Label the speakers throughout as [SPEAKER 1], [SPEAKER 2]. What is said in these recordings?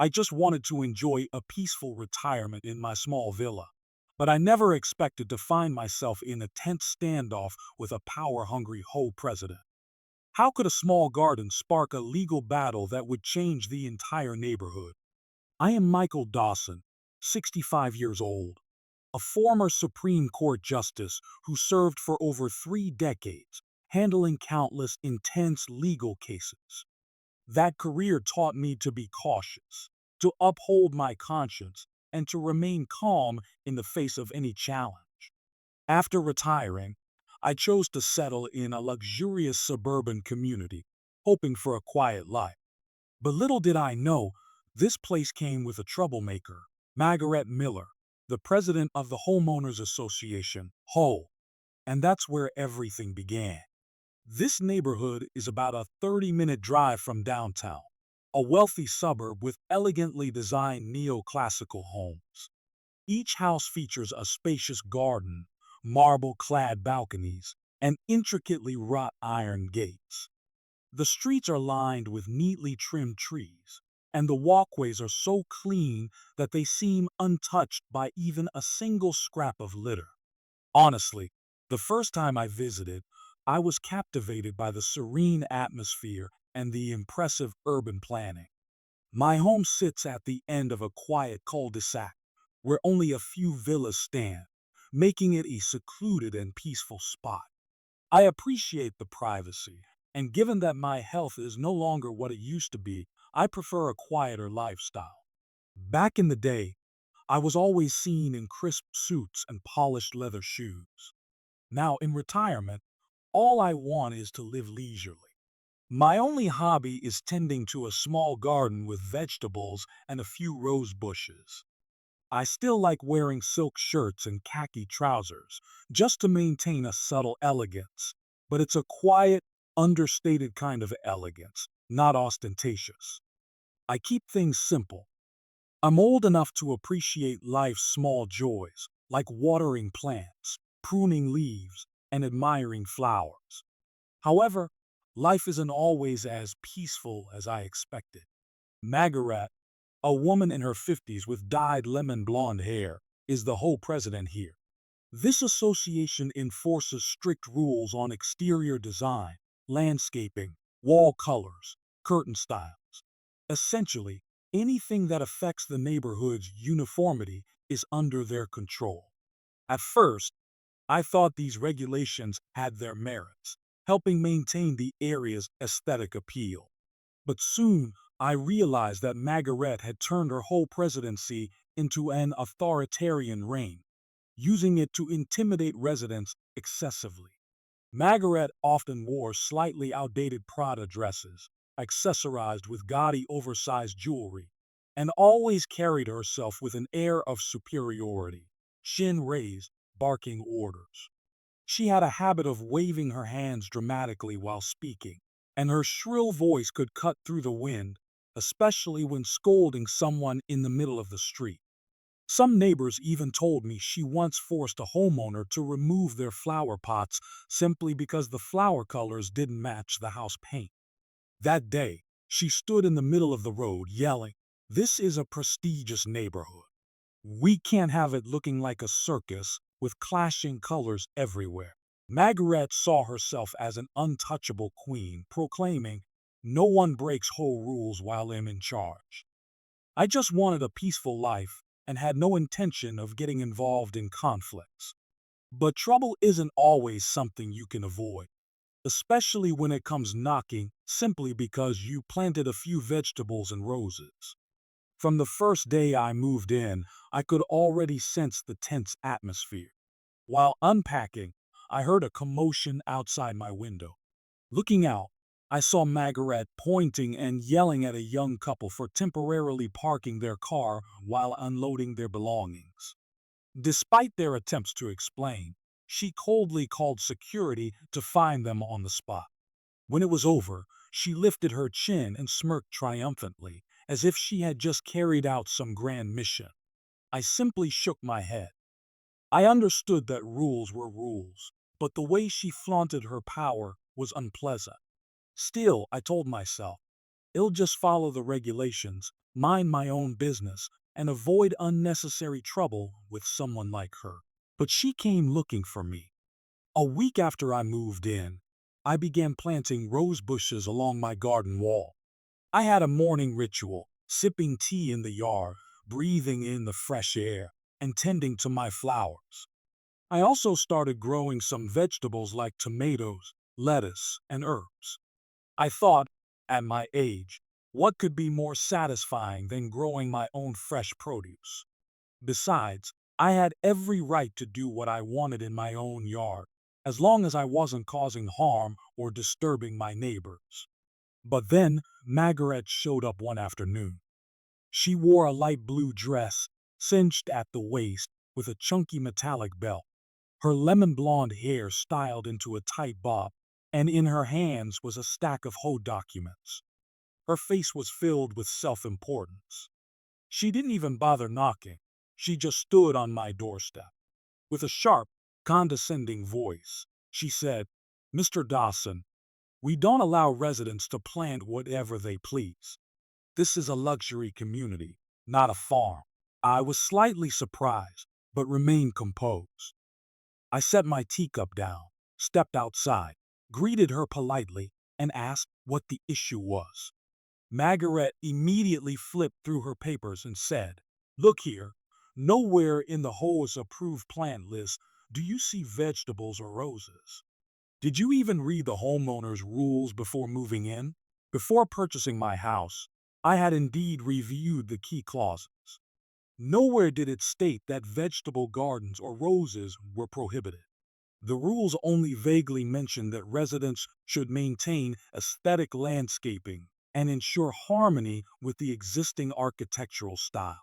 [SPEAKER 1] I just wanted to enjoy a peaceful retirement in my small villa. But I never expected to find myself in a tense standoff with a power-hungry Ho president. How could a small garden spark a legal battle that would change the entire neighborhood? I am Michael Dawson, 65 years old, a former Supreme Court justice who served for over 3 decades, handling countless intense legal cases. That career taught me to be cautious, to uphold my conscience, and to remain calm in the face of any challenge. After retiring, I chose to settle in a luxurious suburban community, hoping for a quiet life. But little did I know, this place came with a troublemaker, Margaret Miller, the president of the Homeowners Association, HO, and that's where everything began. This neighborhood is about a 30-minute drive from downtown, a wealthy suburb with elegantly designed neoclassical homes. Each house features a spacious garden, marble-clad balconies, and intricately wrought iron gates. The streets are lined with neatly trimmed trees, and the walkways are so clean that they seem untouched by even a single scrap of litter. Honestly, the first time I visited, I was captivated by the serene atmosphere and the impressive urban planning. My home sits at the end of a quiet cul-de-sac where only a few villas stand, making it a secluded and peaceful spot. I appreciate the privacy, and given that my health is no longer what it used to be, I prefer a quieter lifestyle. Back in the day, I was always seen in crisp suits and polished leather shoes. Now, in retirement, all I want is to live leisurely. My only hobby is tending to a small garden with vegetables and a few rose bushes. I still like wearing silk shirts and khaki trousers, just to maintain a subtle elegance. But it's a quiet, understated kind of elegance, not ostentatious. I keep things simple. I'm old enough to appreciate life's small joys, like watering plants, pruning leaves, and admiring flowers. However, life isn't always as peaceful as I expected. Margaret, a woman in her 50s with dyed lemon blonde hair, is the whole president here. This association enforces strict rules on exterior design, landscaping, wall colors, curtain styles. Essentially, anything that affects the neighborhood's uniformity is under their control. At first, I thought these regulations had their merits, helping maintain the area's aesthetic appeal. But soon, I realized that Margaret had turned her whole presidency into an authoritarian reign, using it to intimidate residents excessively. Margaret often wore slightly outdated Prada dresses, accessorized with gaudy oversized jewelry, and always carried herself with an air of superiority, chin raised, barking orders. She had a habit of waving her hands dramatically while speaking, and her shrill voice could cut through the wind, especially when scolding someone in the middle of the street. Some neighbors even told me she once forced a homeowner to remove their flower pots simply because the flower colors didn't match the house paint. That day, she stood in the middle of the road yelling, "This is a prestigious neighborhood. We can't have it looking like a circus with clashing colors everywhere." Margaret saw herself as an untouchable queen, proclaiming, "No one breaks whole rules while I'm in charge." I just wanted a peaceful life and had no intention of getting involved in conflicts. But trouble isn't always something you can avoid, especially when it comes knocking simply because you planted a few vegetables and roses. From the first day I moved in, I could already sense the tense atmosphere. While unpacking, I heard a commotion outside my window. Looking out, I saw Margaret pointing and yelling at a young couple for temporarily parking their car while unloading their belongings. Despite their attempts to explain, she coldly called security to find them on the spot. When it was over, she lifted her chin and smirked triumphantly, as if she had just carried out some grand mission. I simply shook my head. I understood that rules were rules, but the way she flaunted her power was unpleasant. Still, I told myself, "I'll just follow the regulations, mind my own business, and avoid unnecessary trouble with someone like her. But she came looking for me. A week after I moved in, I began planting rose bushes along my garden wall. I had a morning ritual, sipping tea in the yard, breathing in the fresh air, and tending to my flowers. I also started growing some vegetables like tomatoes, lettuce, and herbs. I thought, at my age, what could be more satisfying than growing my own fresh produce? Besides, I had every right to do what I wanted in my own yard, as long as I wasn't causing harm or disturbing my neighbors. But then, Margaret showed up one afternoon. She wore a light blue dress, cinched at the waist, with a chunky metallic belt. Her lemon blonde hair styled into a tight bob, and in her hands was a stack of hoe documents. Her face was filled with self-importance. She didn't even bother knocking. She just stood on my doorstep. With a sharp, condescending voice, she said, "Mr. Dawson, we don't allow residents to plant whatever they please. This is a luxury community, not a farm." I was slightly surprised, but remained composed. I set my teacup down, stepped outside, greeted her politely, and asked what the issue was. Margaret immediately flipped through her papers and said, "Look here, nowhere in the HOA's approved plant list do you see vegetables or roses. Did you even read the homeowner's rules before moving in?" Before purchasing my house, I had indeed reviewed the key clauses. Nowhere did it state that vegetable gardens or roses were prohibited. The rules only vaguely mentioned that residents should maintain aesthetic landscaping and ensure harmony with the existing architectural style.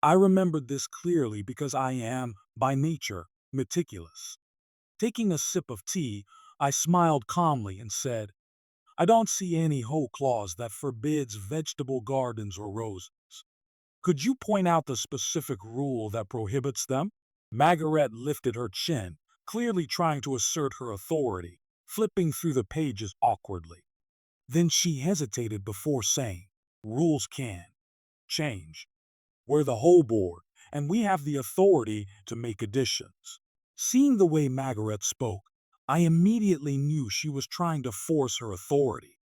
[SPEAKER 1] I remembered this clearly because I am, by nature, meticulous. Taking a sip of tea, I smiled calmly and said, "I don't see any whole clause that forbids vegetable gardens or roses. Could you point out the specific rule that prohibits them?" Margaret lifted her chin, clearly trying to assert her authority, flipping through the pages awkwardly. Then she hesitated before saying, "Rules can change. We're the whole board, and we have the authority to make additions." Seeing the way Margaret spoke, I immediately knew she was trying to force her authority.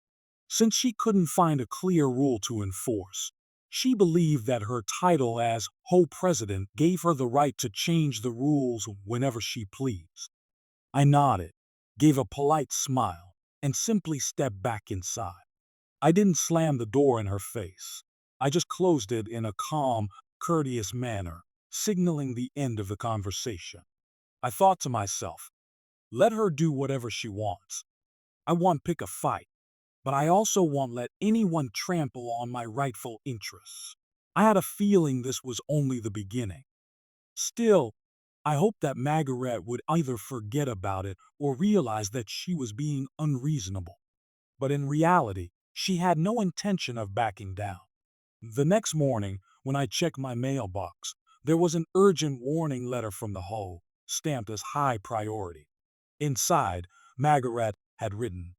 [SPEAKER 1] Since she couldn't find a clear rule to enforce, she believed that her title as Ho President gave her the right to change the rules whenever she pleased. I nodded, gave a polite smile, and simply stepped back inside. I didn't slam the door in her face. I just closed it in a calm, courteous manner, signaling the end of the conversation. I thought to myself, let her do whatever she wants. I won't pick a fight, but I also won't let anyone trample on my rightful interests. I had a feeling this was only the beginning. Still, I hoped that Margaret would either forget about it or realize that she was being unreasonable. But in reality, she had no intention of backing down. The next morning, when I checked my mailbox, there was an urgent warning letter from the Hoe, stamped as high priority. Inside, Margaret had written,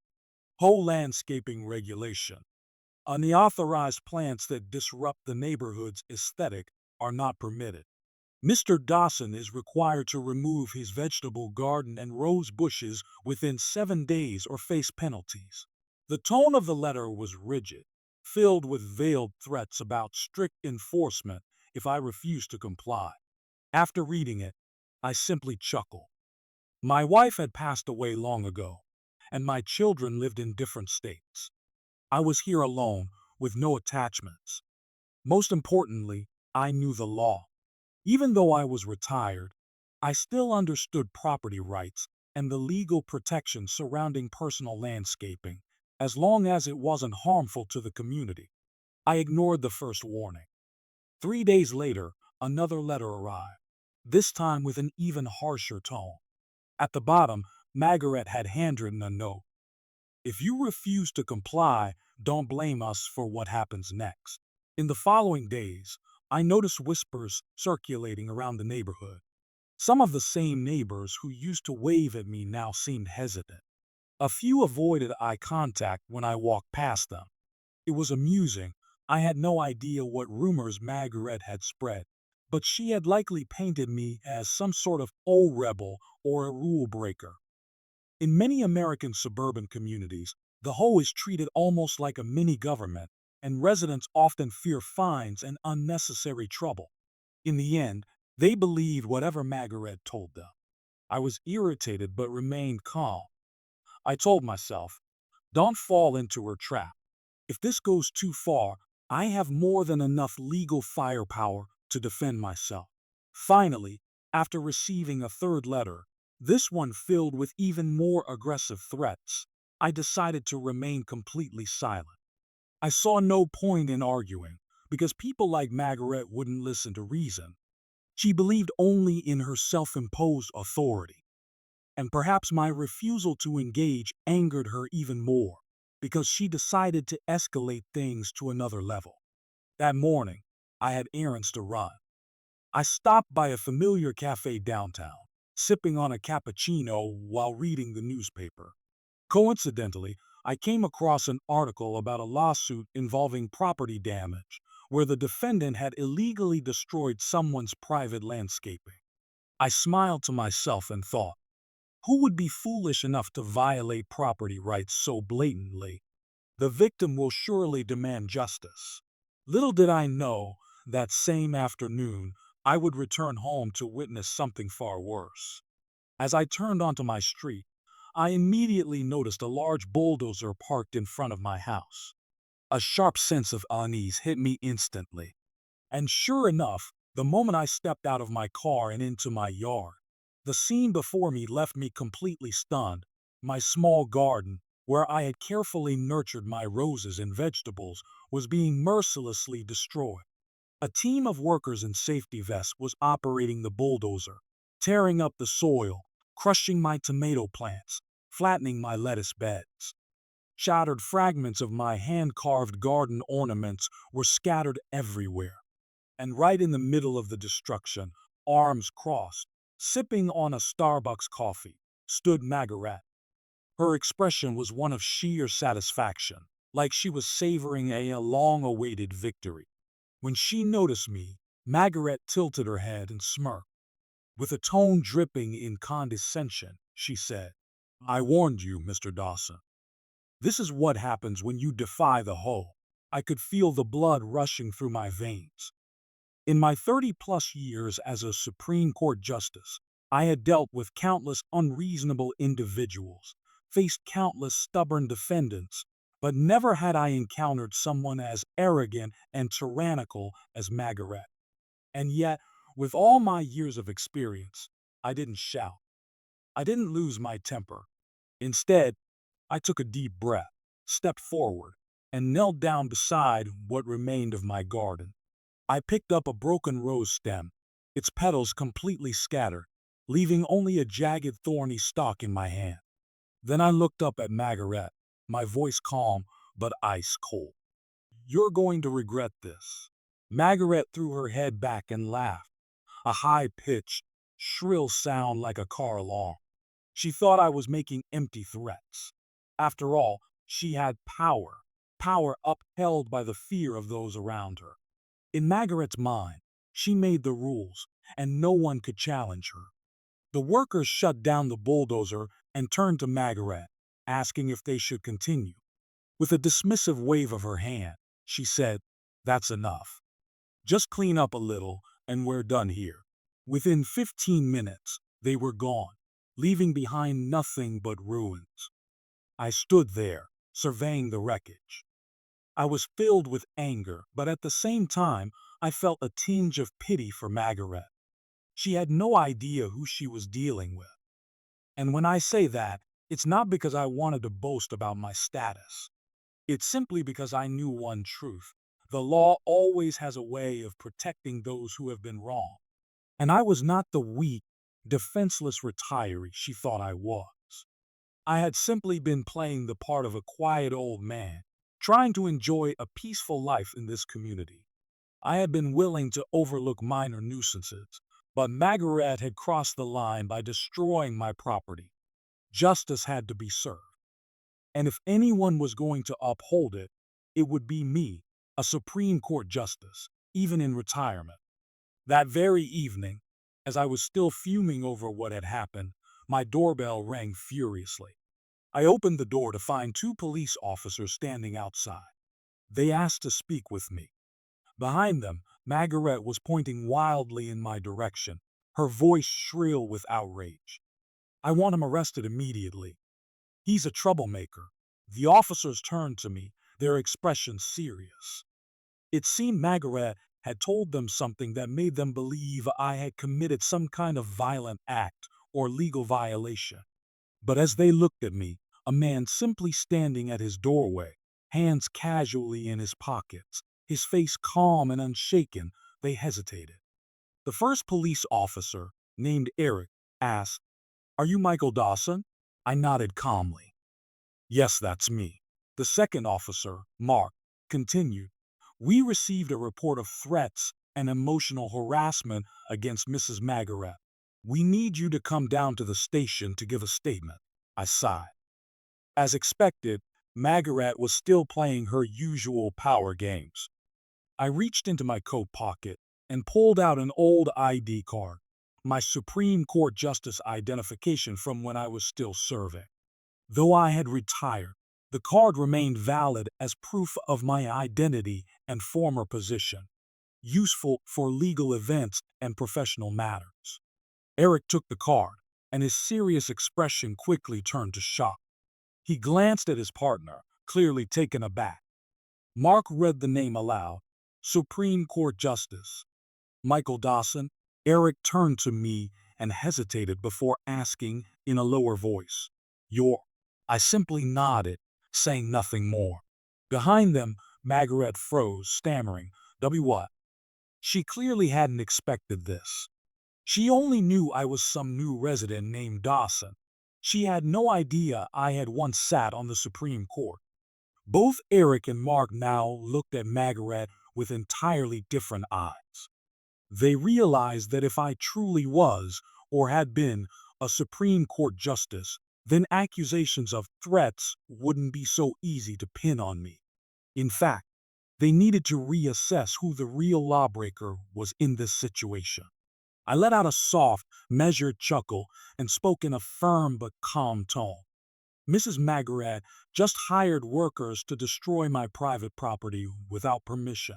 [SPEAKER 1] "Hoe landscaping regulation. Unauthorized plants that disrupt the neighborhood's aesthetic are not permitted. Mr. Dawson is required to remove his vegetable garden and rose bushes within 7 days or face penalties." The tone of the letter was rigid, filled with veiled threats about strict enforcement if I refused to comply. After reading it, I simply chuckled. My wife had passed away long ago, and my children lived in different states. I was here alone, with no attachments. Most importantly, I knew the law. Even though I was retired, I still understood property rights and the legal protections surrounding personal landscaping, as long as it wasn't harmful to the community. I ignored the first warning. 3 days later, another letter arrived, this time with an even harsher tone. At the bottom, Margaret had handwritten a note. "If you refuse to comply, don't blame us for what happens next." In the following days, I noticed whispers circulating around the neighborhood. Some of the same neighbors who used to wave at me now seemed hesitant. A few avoided eye contact when I walked past them. It was amusing, I had no idea what rumors Margaret had spread, but she had likely painted me as some sort of old rebel or a rule breaker. In many American suburban communities, the Hoe is treated almost like a mini government, and residents often fear fines and unnecessary trouble. In the end, they believed whatever Margaret told them. I was irritated but remained calm. I told myself, don't fall into her trap. If this goes too far, I have more than enough legal firepower to defend myself. Finally, after receiving a third letter, this one filled with even more aggressive threats, I decided to remain completely silent. I saw no point in arguing, because people like Margaret wouldn't listen to reason. She believed only in her self-imposed authority. And perhaps my refusal to engage angered her even more, because she decided to escalate things to another level. That morning, I had errands to run. I stopped by a familiar cafe downtown, sipping on a cappuccino while reading the newspaper. Coincidentally, I came across an article about a lawsuit involving property damage, where the defendant had illegally destroyed someone's private landscaping. I smiled to myself and thought, who would be foolish enough to violate property rights so blatantly? The victim will surely demand justice. Little did I know that same afternoon I would return home to witness something far worse. As I turned onto my street, I immediately noticed a large bulldozer parked in front of my house. A sharp sense of unease hit me instantly. And sure enough, the moment I stepped out of my car and into my yard, the scene before me left me completely stunned. My small garden, where I had carefully nurtured my roses and vegetables, was being mercilessly destroyed. A team of workers in safety vests was operating the bulldozer, tearing up the soil, crushing my tomato plants, flattening my lettuce beds. Shattered fragments of my hand-carved garden ornaments were scattered everywhere. And right in the middle of the destruction, arms crossed, sipping on a Starbucks coffee, stood Margaret. Her expression was one of sheer satisfaction, like she was savoring a long-awaited victory. When she noticed me, Margaret tilted her head and smirked. With a tone dripping in condescension, she said, I warned you, Mr. Dawson. This is what happens when you defy the Hoe. I could feel the blood rushing through my veins. In my 30-plus years as a Supreme Court justice, I had dealt with countless unreasonable individuals, faced countless stubborn defendants, but never had I encountered someone as arrogant and tyrannical as Margaret. And yet, with all my years of experience, I didn't shout. I didn't lose my temper. Instead, I took a deep breath, stepped forward, and knelt down beside what remained of my garden. I picked up a broken rose stem, its petals completely scattered, leaving only a jagged thorny stalk in my hand. Then I looked up at Margaret, my voice calm but ice cold. You're going to regret this. Margaret threw her head back and laughed, a high-pitched, shrill sound like a car alarm. She thought I was making empty threats. After all, she had power, power upheld by the fear of those around her. In Margaret's mind, she made the rules, and no one could challenge her. The workers shut down the bulldozer and turned to Margaret, asking if they should continue. With a dismissive wave of her hand, she said, That's enough. Just clean up a little, and we're done here. Within 15 minutes, they were gone, leaving behind nothing but ruins. I stood there, surveying the wreckage. I was filled with anger, but at the same time, I felt a tinge of pity for Margaret. She had no idea who she was dealing with. And when I say that, it's not because I wanted to boast about my status. It's simply because I knew one truth. The law always has a way of protecting those who have been wronged. And I was not the weak, defenseless retiree she thought I was. I had simply been playing the part of a quiet old man, trying to enjoy a peaceful life in this community. I had been willing to overlook minor nuisances, but Margaret had crossed the line by destroying my property. Justice had to be served. And if anyone was going to uphold it, it would be me. a Supreme Court justice, even in retirement. That very evening, as I was still fuming over what had happened, my doorbell rang furiously. I opened the door to find two police officers standing outside. They asked to speak with me. Behind them, Margaret was pointing wildly in my direction, her voice shrill with outrage. I want him arrested immediately. He's a troublemaker. The officers turned to me, their expression serious. It seemed Margaret had told them something that made them believe I had committed some kind of violent act or legal violation. But as they looked at me, a man simply standing at his doorway, hands casually in his pockets, his face calm and unshaken, they hesitated. The first police officer, named Eric, asked, "Are you Michael Dawson?" I nodded calmly. "Yes, that's me." The second officer, Mark, continued, "We received a report of threats and emotional harassment against Mrs. Margaret. We need you to come down to the station to give a statement." I sighed. As expected, Margaret was still playing her usual power games. I reached into my coat pocket and pulled out an old ID card, my Supreme Court Justice identification from when I was still serving. Though I had retired, the card remained valid as proof of my identity and former position, useful for legal events and professional matters. Eric took the card, and his serious expression quickly turned to shock. He glanced at his partner, clearly taken aback. Mark read the name aloud, Supreme Court Justice Michael Dawson. Eric turned to me and hesitated before asking in a lower voice, "You're—" I simply nodded, saying nothing more. Behind them, Margaret froze, stammering, "W what?" She clearly hadn't expected this. She only knew I was some new resident named Dawson. She had no idea I had once sat on the Supreme Court. Both Eric and Mark now looked at Margaret with entirely different eyes. They realized that if I truly was, or had been, a Supreme Court justice, then accusations of threats wouldn't be so easy to pin on me. In fact, they needed to reassess who the real lawbreaker was in this situation. I let out a soft, measured chuckle and spoke in a firm but calm tone. "Mrs. Margaret just hired workers to destroy my private property without permission.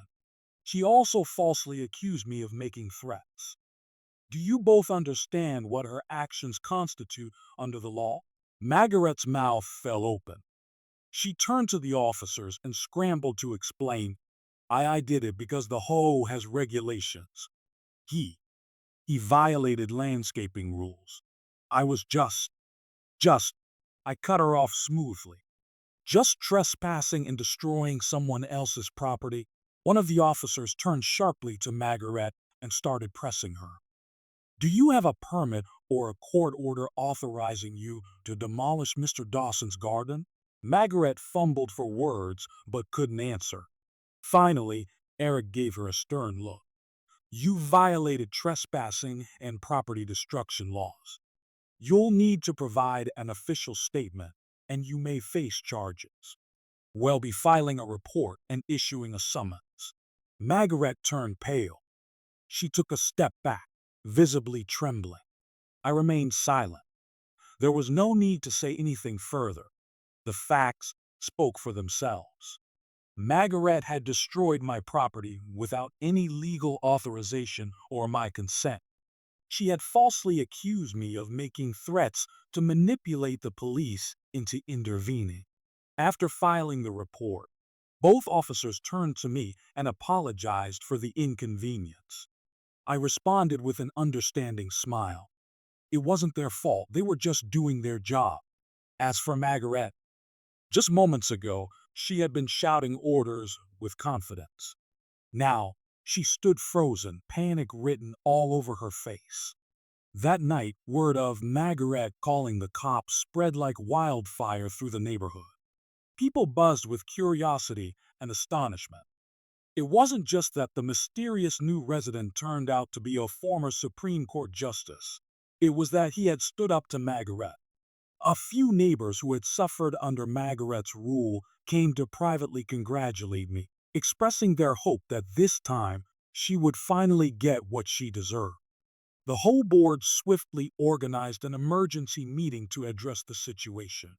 [SPEAKER 1] She also falsely accused me of making threats. Do you both understand what her actions constitute under the law?" Margaret's mouth fell open. She turned to the officers and scrambled to explain, I did it because the HOA has regulations. He, he violated landscaping rules. I was just, I cut her off smoothly. Just trespassing and destroying someone else's property. One of the officers turned sharply to Margaret and started pressing her. "Do you have a permit or a court order authorizing you to demolish Mr. Dawson's garden?" Margaret fumbled for words but couldn't answer. Finally, Eric gave her a stern look. "You violated trespassing and property destruction laws. You'll need to provide an official statement, and you may face charges. We'll be filing a report and issuing a summons." Margaret turned pale. She took a step back, visibly trembling. I remained silent. There was no need to say anything further. The facts spoke for themselves. Margaret had destroyed my property without any legal authorization or my consent. She had falsely accused me of making threats to manipulate the police into intervening. After filing the report, both officers turned to me and apologized for the inconvenience. I responded with an understanding smile. It wasn't their fault, they were just doing their job. As for Margaret, just moments ago, she had been shouting orders with confidence. Now, she stood frozen, panic written all over her face. That night, word of Margaret calling the cops spread like wildfire through the neighborhood. People buzzed with curiosity and astonishment. It wasn't just that the mysterious new resident turned out to be a former Supreme Court justice. It was that he had stood up to Margaret. A few neighbors who had suffered under Margaret's rule came to privately congratulate me, expressing their hope that this time she would finally get what she deserved. The whole board swiftly organized an emergency meeting to address the situation.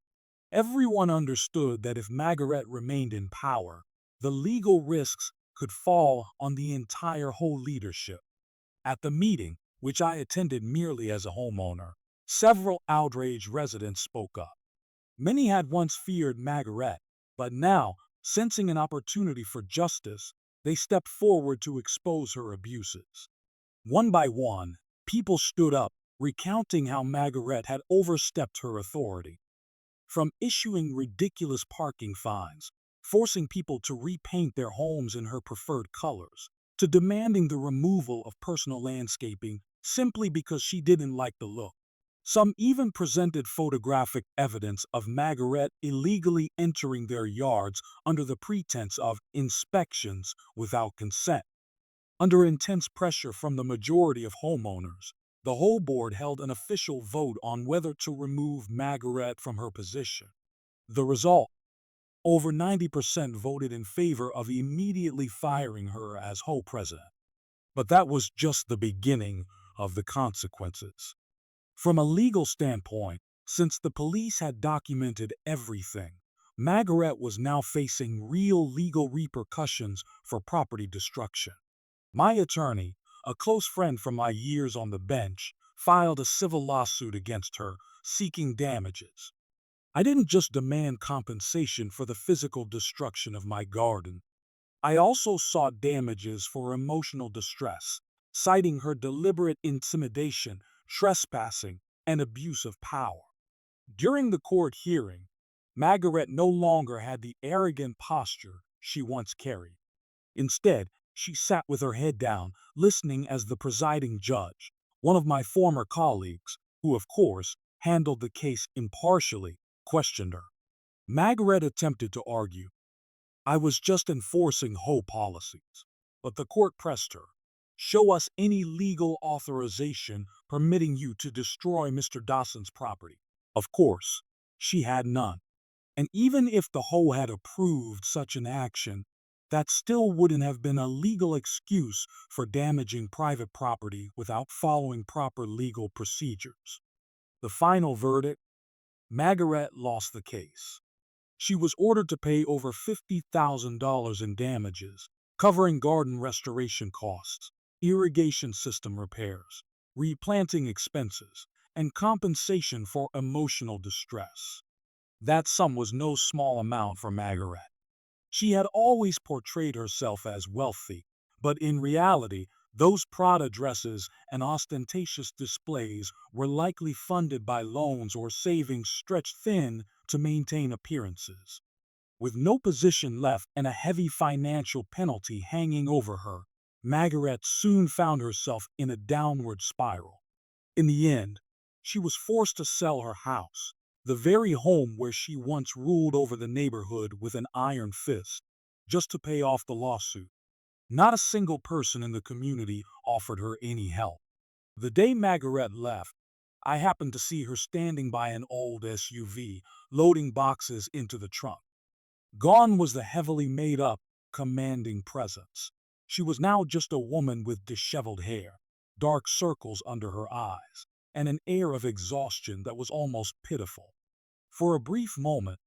[SPEAKER 1] Everyone understood that if Margaret remained in power, the legal risks could fall on the entire whole leadership. At the meeting, which I attended merely as a homeowner, several outraged residents spoke up. Many had once feared Margaret, but now, sensing an opportunity for justice, they stepped forward to expose her abuses. One by one, people stood up, recounting how Margaret had overstepped her authority. From issuing ridiculous parking fines, forcing people to repaint their homes in her preferred colors, to demanding the removal of personal landscaping simply because she didn't like the look. Some even presented photographic evidence of Margaret illegally entering their yards under the pretense of inspections without consent. Under intense pressure from the majority of homeowners, the whole board held an official vote on whether to remove Margaret from her position. The result: over 90% voted in favor of immediately firing her as HOA president. But that was just the beginning of the consequences. From a legal standpoint, since the police had documented everything, Margaret was now facing real legal repercussions for property destruction. My attorney, a close friend from my years on the bench, filed a civil lawsuit against her, seeking damages. I didn't just demand compensation for the physical destruction of my garden. I also sought damages for emotional distress, citing her deliberate intimidation, trespassing, and abuse of power. During the court hearing, Margaret no longer had the arrogant posture she once carried. Instead, she sat with her head down, listening as the presiding judge, one of my former colleagues, who of course handled the case impartially, questioned her. Margaret attempted to argue, "I was just enforcing HOA policies." But the court pressed her. "Show us any legal authorization permitting you to destroy Mr. Dawson's property." Of course, she had none. And even if the HOA had approved such an action, that still wouldn't have been a legal excuse for damaging private property without following proper legal procedures. The final verdict: Margaret lost the case. She was ordered to pay over $50,000 in damages, covering garden restoration costs, irrigation system repairs, replanting expenses, and compensation for emotional distress. That sum was no small amount for Margaret. She had always portrayed herself as wealthy, but in reality, those Prada dresses and ostentatious displays were likely funded by loans or savings stretched thin to maintain appearances. With no position left and a heavy financial penalty hanging over her, Margaret soon found herself in a downward spiral. In the end, she was forced to sell her house, the very home where she once ruled over the neighborhood with an iron fist, just to pay off the lawsuit. Not a single person in the community offered her any help. The day Margaret left, I happened to see her standing by an old SUV, loading boxes into the trunk. Gone was the heavily made-up, commanding presence. She was now just a woman with disheveled hair, dark circles under her eyes, and an air of exhaustion that was almost pitiful. For a brief moment,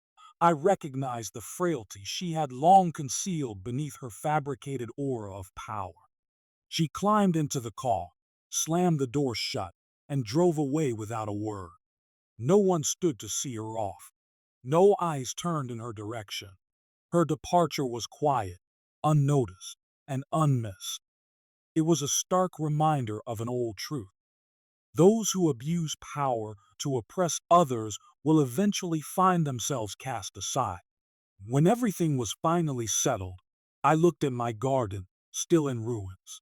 [SPEAKER 1] I recognized the frailty she had long concealed beneath her fabricated aura of power. She climbed into the car, slammed the door shut, and drove away without a word. No one stood to see her off. No eyes turned in her direction. Her departure was quiet, unnoticed, and unmissed. It was a stark reminder of an old truth. Those who abuse power to oppress others will eventually find themselves cast aside. When everything was finally settled, I looked at my garden, still in ruins.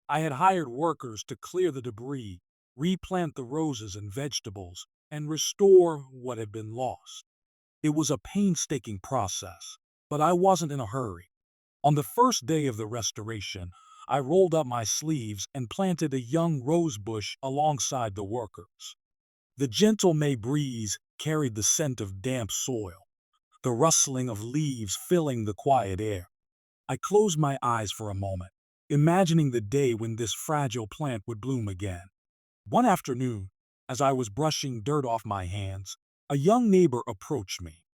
[SPEAKER 1] I had hired workers to clear the debris, replant the roses and vegetables, and restore what had been lost. It was a painstaking process, but I wasn't in a hurry. On the first day of the restoration, I rolled up my sleeves and planted a young rose bush alongside the workers. The gentle May breeze carried the scent of damp soil, the rustling of leaves filling the quiet air. I closed my eyes for a moment, imagining the day when this fragile plant would bloom again. One afternoon, as I was brushing dirt off my hands, a young neighbor approached me.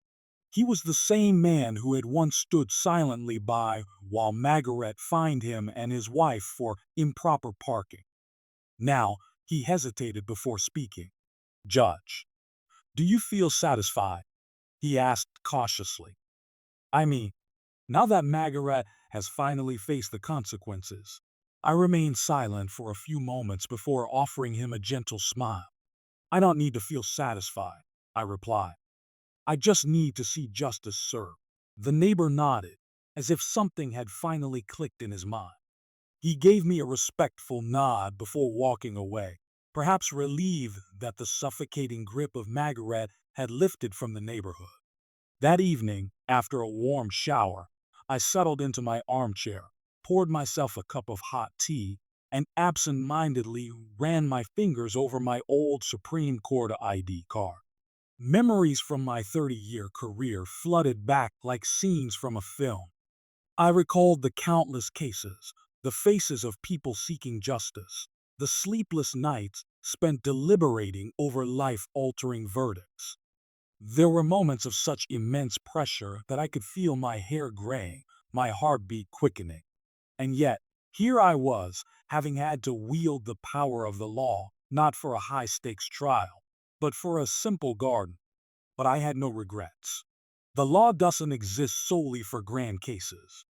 [SPEAKER 1] He was the same man who had once stood silently by while Margaret fined him and his wife for improper parking. Now, he hesitated before speaking. "Judge, do you feel satisfied?" he asked cautiously. "I mean, now that Margaret has finally faced the consequences." I remained silent for a few moments before offering him a gentle smile. "I don't need to feel satisfied," I replied. "I just need to see justice served." The neighbor nodded, as if something had finally clicked in his mind. He gave me a respectful nod before walking away, perhaps relieved that the suffocating grip of Margaret had lifted from the neighborhood. That evening, after a warm shower, I settled into my armchair, poured myself a cup of hot tea, and absent-mindedly ran my fingers over my old Supreme Court ID card. Memories from my 30-year career flooded back like scenes from a film. I recalled the countless cases, the faces of people seeking justice, the sleepless nights spent deliberating over life-altering verdicts. There were moments of such immense pressure that I could feel my hair graying, my heartbeat quickening. And yet, here I was, having had to wield the power of the law, not for a high-stakes trial, but for a simple garden. But I had no regrets. The law doesn't exist solely for grand cases.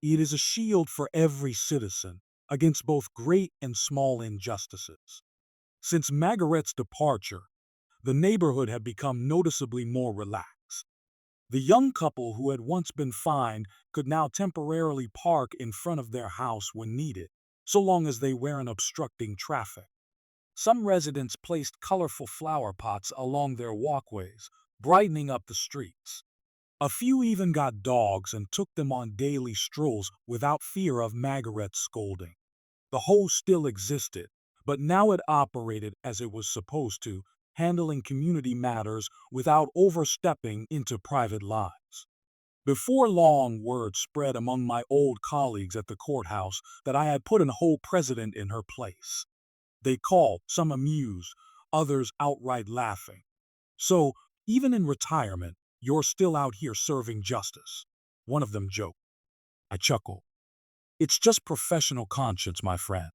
[SPEAKER 1] It is a shield for every citizen against both great and small injustices. Since Margaret's departure, the neighborhood had become noticeably more relaxed. The young couple who had once been fined could now temporarily park in front of their house when needed, so long as they weren't obstructing traffic. Some residents placed colorful flower pots along their walkways, brightening up the streets. A few even got dogs and took them on daily strolls without fear of Margaret's scolding. The hole still existed, but now it operated as it was supposed to, handling community matters without overstepping into private lives. Before long, word spread among my old colleagues at the courthouse that I had put an whole president in her place. They called, some amused, others outright laughing. "So, even in retirement, you're still out here serving justice," one of them joked. I chuckled. "It's just professional conscience, my friend.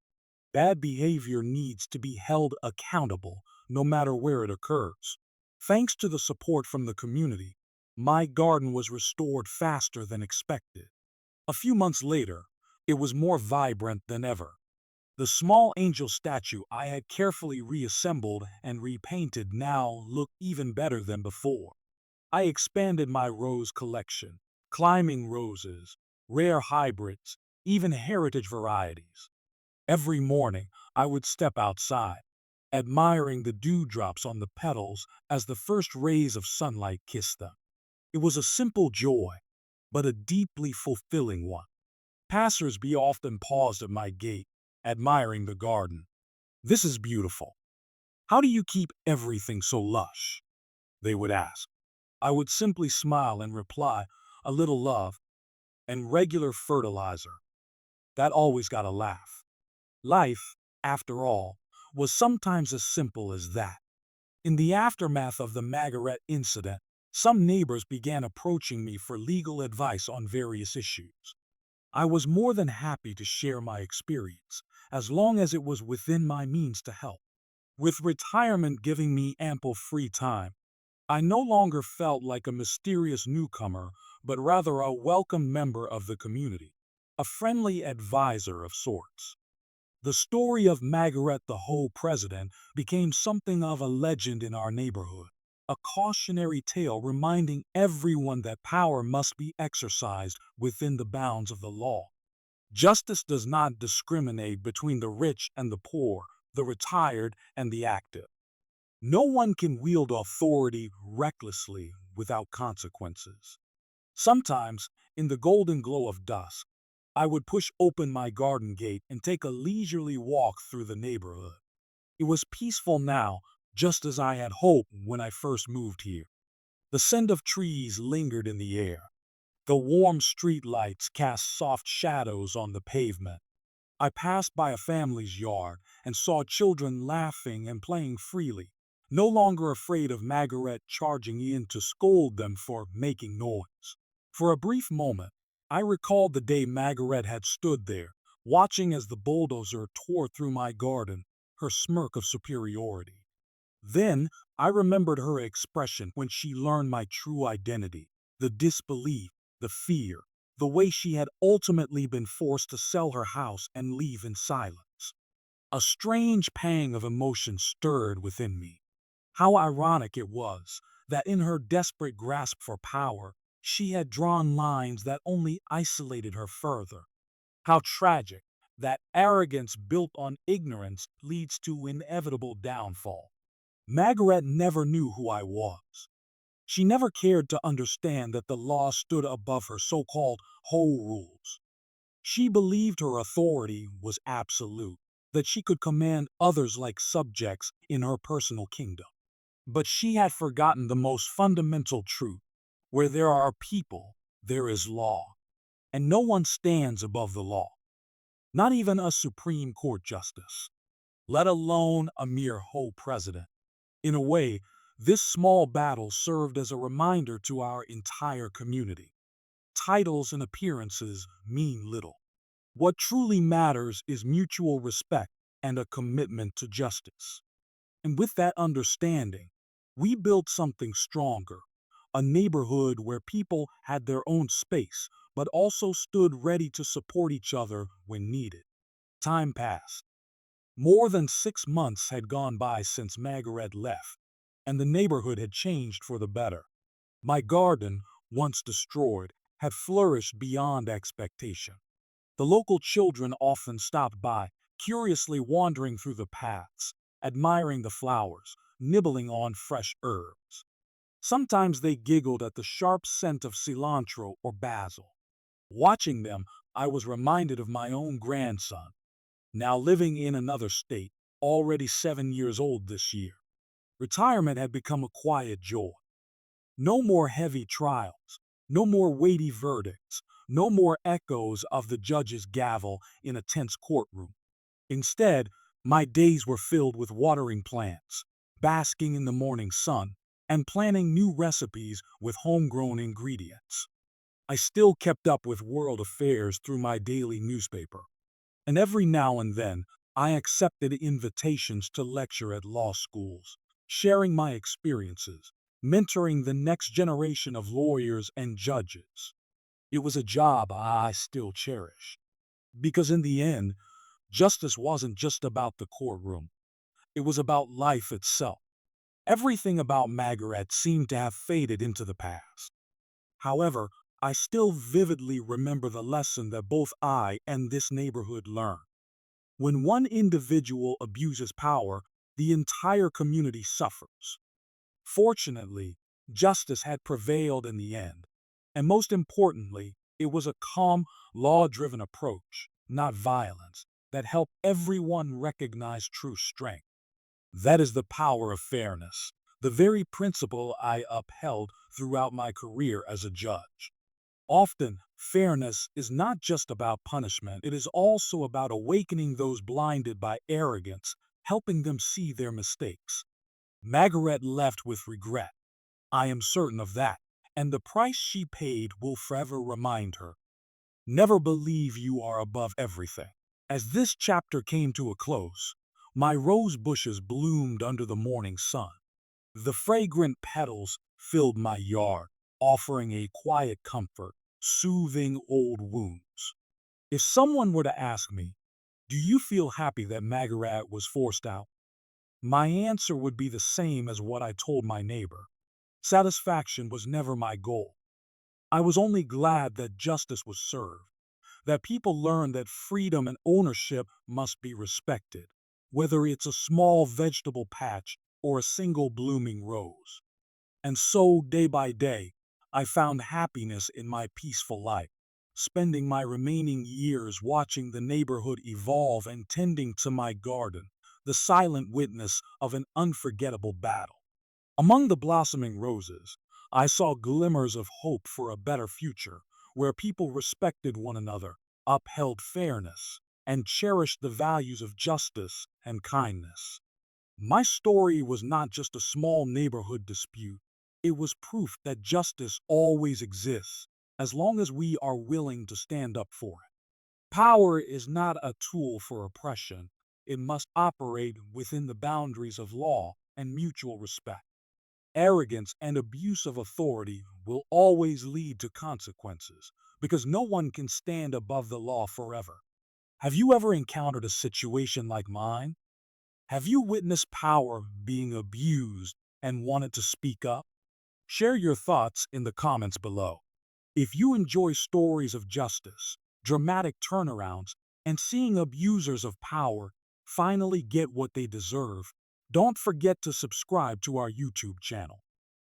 [SPEAKER 1] Bad behavior needs to be held accountable, no matter where it occurs." Thanks to the support from the community, my garden was restored faster than expected. A few months later, it was more vibrant than ever. The small angel statue I had carefully reassembled and repainted now looked even better than before. I expanded my rose collection, climbing roses, rare hybrids, even heritage varieties. Every morning, I would step outside, admiring the dewdrops on the petals as the first rays of sunlight kissed them. It was a simple joy, but a deeply fulfilling one. Passers-by often paused at my gate, admiring the garden. "This is beautiful. How do you keep everything so lush?" they would ask. I would simply smile and reply, "A little love and regular fertilizer." That always got a laugh. Life, after all, was sometimes as simple as that. In the aftermath of the Margaret incident, some neighbors began approaching me for legal advice on various issues. I was more than happy to share my experience, as long as it was within my means to help. With retirement giving me ample free time, I no longer felt like a mysterious newcomer, but rather a welcome member of the community, a friendly advisor of sorts. The story of Margaret the Whole President became something of a legend in our neighborhood, a cautionary tale reminding everyone that power must be exercised within the bounds of the law. Justice does not discriminate between the rich and the poor, the retired and the active. No one can wield authority recklessly without consequences. Sometimes, in the golden glow of dusk, I would push open my garden gate and take a leisurely walk through the neighborhood. It was peaceful now, just as I had hoped when I first moved here. The scent of trees lingered in the air, The warm street lights cast soft shadows on the pavement. I passed by a family's yard and saw children laughing and playing freely, no longer afraid of Margaret charging in to scold them for making noise. For a brief moment, I recalled the day Margaret had stood there, watching as the bulldozer tore through my garden, her smirk of superiority. Then I remembered her expression when she learned my true identity, the disbelief, the fear, the way she had ultimately been forced to sell her house and leave in silence. A strange pang of emotion stirred within me. How ironic it was that in her desperate grasp for power, she had drawn lines that only isolated her further. How tragic that arrogance built on ignorance leads to inevitable downfall. Margaret never knew who I was. She never cared to understand that the law stood above her so-called whole rules. She believed her authority was absolute, that she could command others like subjects in her personal kingdom. But she had forgotten the most fundamental truth. Where there are people, there is law, and no one stands above the law, not even a Supreme Court justice, let alone a mere whole president. In a way, this small battle served as a reminder to our entire community. Titles and appearances mean little. What truly matters is mutual respect and a commitment to justice. And with that understanding, we built something stronger, a neighborhood where people had their own space, but also stood ready to support each other when needed. Time passed. More than 6 months had gone by since Margaret left, and the neighborhood had changed for the better. My garden, once destroyed, had flourished beyond expectation. The local children often stopped by, curiously wandering through the paths, admiring the flowers, nibbling on fresh herbs. Sometimes they giggled at the sharp scent of cilantro or basil. Watching them, I was reminded of my own grandson, now living in another state, already 7 years old this year. Retirement had become a quiet joy. No more heavy trials, no more weighty verdicts, no more echoes of the judge's gavel in a tense courtroom. Instead, my days were filled with watering plants, basking in the morning sun, and planning new recipes with homegrown ingredients. I still kept up with world affairs through my daily newspaper, and every now and then I accepted invitations to lecture at law schools, sharing my experiences, mentoring the next generation of lawyers and judges. It was a job I still cherish, because in the end, justice wasn't just about the courtroom, it was about life itself. Everything about Margaret seemed to have faded into the past. However, I still vividly remember the lesson that both I and this neighborhood learned. When one individual abuses power, the entire community suffers. Fortunately, justice had prevailed in the end, and most importantly, it was a calm, law-driven approach, not violence, that helped everyone recognize true strength. That is the power of fairness, the very principle I upheld throughout my career as a judge. Often, fairness is not just about punishment, it is also about awakening those blinded by arrogance, helping them see their mistakes. Margaret left with regret. I am certain of that, and the price she paid will forever remind her. Never believe you are above everything. As this chapter came to a close, my rose bushes bloomed under the morning sun. The fragrant petals filled my yard, offering a quiet comfort, soothing old wounds. If someone were to ask me, do you feel happy that Margaret was forced out? My answer would be the same as what I told my neighbor. Satisfaction was never my goal. I was only glad that justice was served, that people learned that freedom and ownership must be respected, whether it's a small vegetable patch or a single blooming rose. And so, day by day, I found happiness in my peaceful life, spending my remaining years watching the neighborhood evolve and tending to my garden, the silent witness of an unforgettable battle. Among the blossoming roses, I saw glimmers of hope for a better future, where people respected one another, upheld fairness, and cherished the values of justice and kindness. My story was not just a small neighborhood dispute, it was proof that justice always exists, as long as we are willing to stand up for it. Power is not a tool for oppression, it must operate within the boundaries of law and mutual respect. Arrogance and abuse of authority will always lead to consequences, because no one can stand above the law forever. Have you ever encountered a situation like mine? Have you witnessed power being abused and wanted to speak up? Share your thoughts in the comments below. If you enjoy stories of justice, dramatic turnarounds, and seeing abusers of power finally get what they deserve, don't forget to subscribe to our YouTube channel.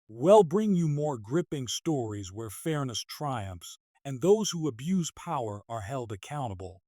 [SPEAKER 1] We'll bring you more gripping stories where fairness triumphs and those who abuse power are held accountable.